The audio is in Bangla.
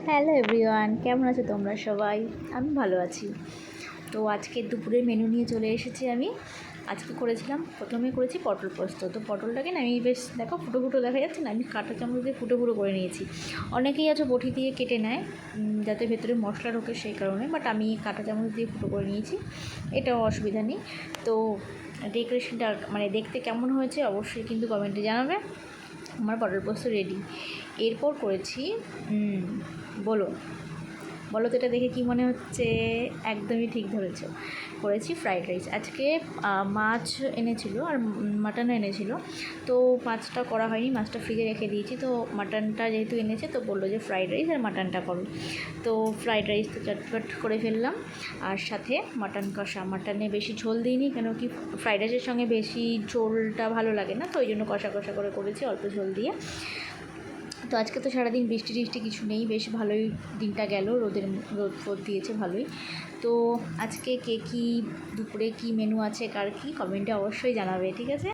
হ্যালো এভরিওয়ান, কেমন আছো তোমরা সবাই? আমি ভালো আছি। তো আজকে দুপুরের মেনু নিয়ে চলে এসেছি আমি। আজকে প্রথমে করেছি পটল পোস্ত। তো পটলটাকে না আমি বেশ দেখো ফুটো ফুটো দেখা যাচ্ছে না, আমি কাঁটা চামচ দিয়ে ফুটো ফুটো করে নিয়েছি। অনেকেই আছে বটি দিয়ে কেটে নেয় যাতে ভেতরে মশলা ঢোকে সেই কারণে, বাট আমি কাঁটা চামচ দিয়ে ফুটো করে নিয়েছি, এটাও অসুবিধা নেই। তো ডেকোরেশনটা মানে দেখতে কেমন হয়েছে অবশ্যই কিন্তু কমেন্টে জানাবে। আমার পটল পোস্ত রেডি। এরপর করেছি বলো বলো তো এটা দেখে কী মনে হচ্ছে? একদমই ঠিক ধরেছ, করেছি ফ্রাইড রাইস। আজকে মাছ এনেছিল আর মাটন এনেছিল, তো মাছটা করা হয়নি, মাছটা ফ্রিজে রেখে দিয়েছি। তো মাটনটা যেহেতু এনেছে তো বললো যে ফ্রাইড রাইস আর মাটনটা করো। তো ফ্রাইড রাইস তো চটপট করে ফেললাম, আর সাথে মাটন কষা। মাটনে বেশি ঝোল দিইনি, কেন কি ফ্রাইড রাইসের সঙ্গে বেশি ঝোলটা ভালো লাগে না, তো ওই জন্য কষা কষা করে করেছি অল্প ঝোল দিয়ে। তো আজকে তো সারাদিন বৃষ্টি টিষ্টি কিছু নেই, বেশ ভালোই দিনটা গেল, রোদ ফোদ দিয়েছে ভালোই। তো আজকে কে কী দুপুরে কী মেনু আছে, কার কী, কমেন্টে অবশ্যই জানাবে, ঠিক আছে?